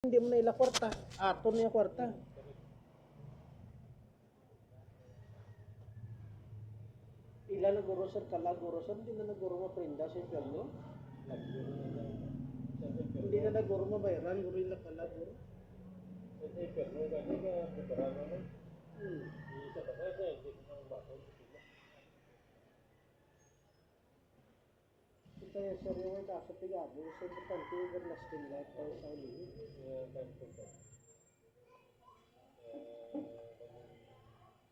Hindi mo na ila kwarta. Aton niya kwarta. Ila na guro sir, kala guro sir, hindi na naguro maprinda sa impyerno. Hindi na naguro mabayaran, guro ila kala guro. Sa impyerno, gani ka preparado na. Isa pa sa hindi ko nang bakon. Kaya sir, yung kaso pigado, sa importante yung everlasting life tayo sa ulit.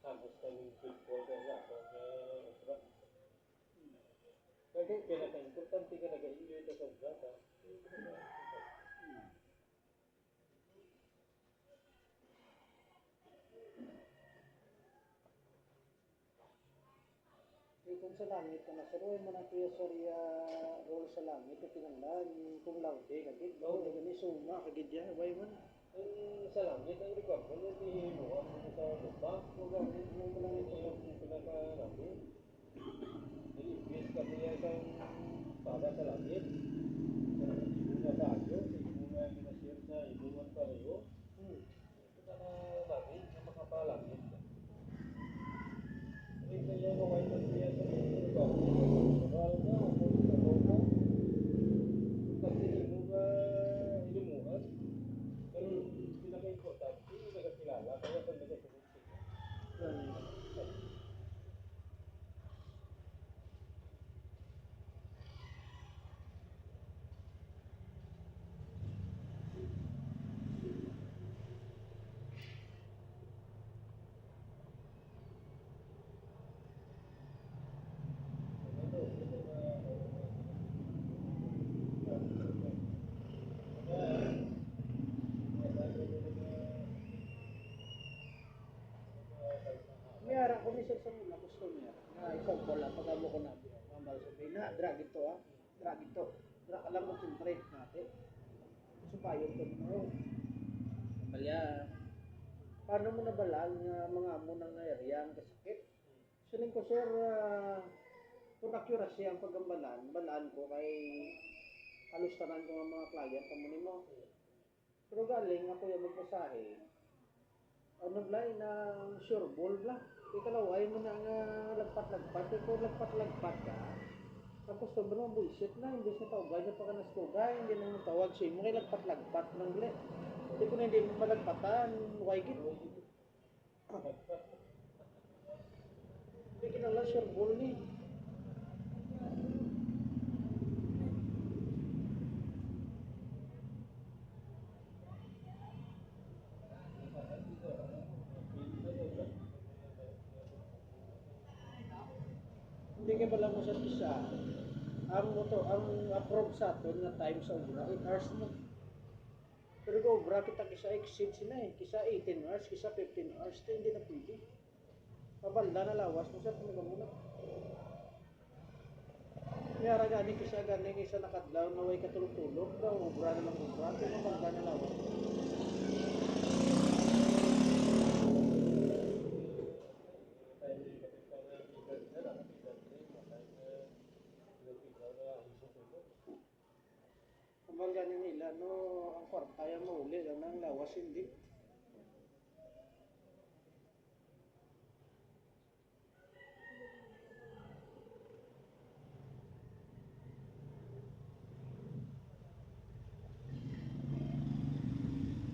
Tapos kaming football ka na ako sa Kaya pinaka-importante ka nag-enjoy ka sa brata. Kung sa langit ka na sir, huwag mo na kuya sir roll sa langit, yung pinanglan, kung laude, kagid, laude, gani suma, kagid yan, huwag mo na. Sa langit ang record mo, hindi himuan mo sa lupa. Kung langit mo lang ito. Yung pinaka-langit. I-invest ka niya para sa langit. Ibunga tayo, ibunga ginasir sa ibungan pareho. Ito na langit, na makapalangit. Ito yung mga ito siya sa record. Moral na, kung sa kasi ibunga ilimuhan. Pero pinaka-importante, hindi nagkakilala, kaya kung nagkasunod siya. Mayara ko ni sir sa mga gusto niya. Na ikaw wala pag amo ko na. Mamal sabi na drag ito drag ito. Drag alam mo concentrate natin. Supayon ko mo. Balya. Paano mo nabalaan nga mga amo ng nairiyang kasakit? Suling ko sir, kung accuracy ang paggambalan, balaan ko kay halustanan ko ng mga client kamo nimo. Pero galing ako yung magpasahe. Ano blay na sure ball bla. Ikalaway mo na nga lagpat-lagpat. Kung lagpat-lagpat ka, tapos sobrang bullshit na. Hindi sa tawag niya pa ka na stugay. Hindi na mo tawag siya. Mga lagpat-lagpat ng gali. Hindi ko na hindi mo malagpatan. Why git? Hindi kinala sure ball ni. Hindi ka pala mo sa isa. Ang approve sa aton nga time sa obra 8 hours mo. Pero kung obra kita kisa exceed sila kisa 18 hours, kisa 15 hours, ito hindi na pwede. Pabanda na lawas mo sa pagmamuna. Kaya gani kisa nakadlaw na way katulog-tulog daw obra na lang obra, kaya pabanda na lawas. Kapag ganin nila, no, ang kwarta yung mauli lang ng lawas, hindi.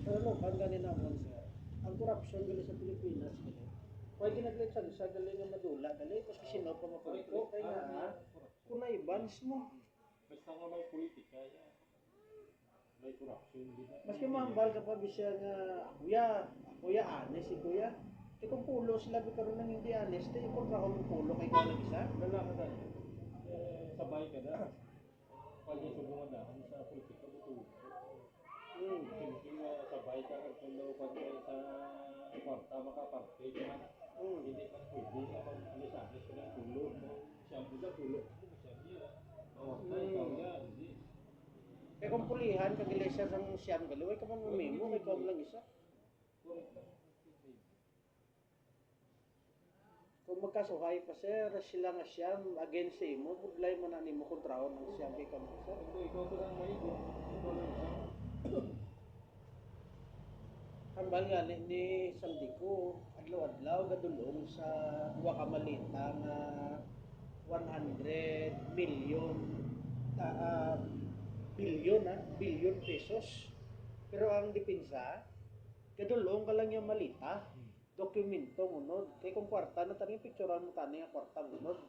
Pero no, pag ganin naman sir, ang korupsyon gali sa Pilipinas, gali. Kaya ginaglit sa gali nga madula, gali, kasi sino pa mapoliko, kaya nga, kung na-ibans mo. Basta nga may politika, may corruption din. Maski mahambal ka pa bisya nga, kuya, honest si kuya. Kaya kung pulo sila bikaroon ng hindi honest, yung kontra ko ng pulo kay ikaw nag-isa. Wala ka na. Sabay ka na. Pag yung subungan na, sa politika mo tuwag. Hindi nga sabay ka kung pag sa kwarta makaparte ka na. Hindi ka pwede na mag-alis-alis ka ng pulo. Siya mo na pulo. Siya niya. Ikaw yan. Hindi. Kaya kung pulihan, kagilesya sang siyam galoy, ka man mamimo, may ikaw lang isa. Kung magkasuhay pa sir, sila nga siyam, against sa imo, budlay mo na nimo kontrahon ng siyam kay kamo sir. Ikaw ko lang may ikaw lang isa. Ang balgani ni Sandico, adlaw-adlaw gadulong sa duwa ka malita nga 100 million billion pesos. Pero ang depensa, gadulong ka lang yung malita, dokumento ngunod. Kaya kung kwarta na tani picturean mo tani nga kwarta ngunod.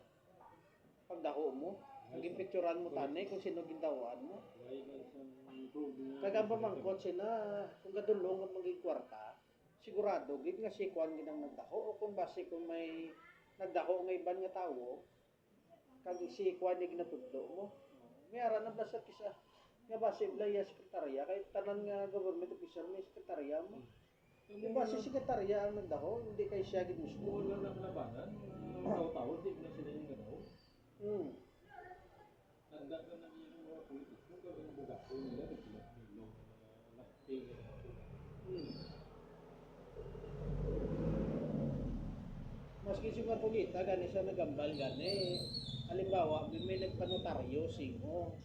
Pagdaho mo, naging picturean mo tani kung sino gindawaan mo. Kagamba mangkot sina kung gadulong ang maging kwarta, sigurado gid nga si kwan ginang nagdaho o kung base kung may nagdaho nga iban nga tawo, kag si kwan ni ginatudlo mo. May ara na basta kisa nga base blaya sekretarya kay tanan nga government official may sekretarya mo. Yung base sekretarya ang nagdaho, hindi kay siya gid mismo. Wala lang labanan, taw-taw, di na sila yung ganaw. Tanda ka na yung mga politiko, kaya yung bugato nila, nagpilong lakting. Maski si Mapulita, gani siya nagambal gani. Halimbawa, may nagpanotaryo sino.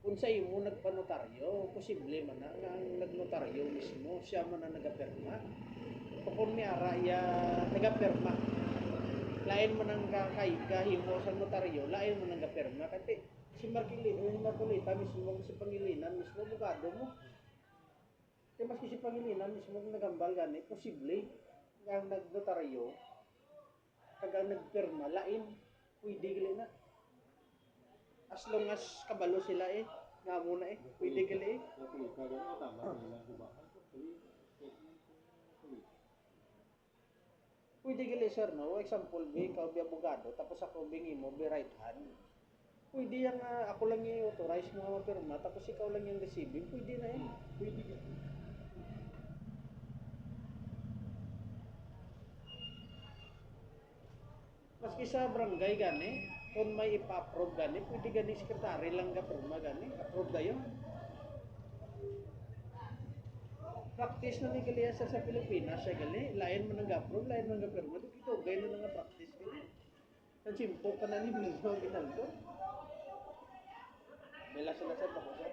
Kung sa imo nagpanotaryo, posible man na nga ang nagnotaryo mismo, siya man na nagapirma. O kung may ara, nagapirma. Lain man ang kahimo sa notaryo, lain man ang nagapirma. Kasi si Marcolita mismo, si Pangilinan mismo, abogado mo. Kaya maski si Pangilinan mismo nagambal gani, posible nga ang nagnotaryo, kag ang nagpirma, lain, pwede gali na. As long as kabalo sila nga muna pwede gali Nakulita gano'n, tama nila, diba? Pwede gali sir, no? Example, ikaw bi abogado, tapos ako bingi mo, bi right hand. Pwede yang ako lang yung authorize mo nga mapirma, tapos ikaw lang yung receiving, pwede na Pwede ka. Maski sa barangay gani, kung may ipa-approve gani, pwede gani sekretary lang ka pirma gani, approve dayo. Practice na ni gali sa Pilipinas siya gali, lain man ang approve, lain man ang pirma, ito gay na nga practice gali. Sa simpo ka na ni Milso ginaldo. Bela sa ako sir.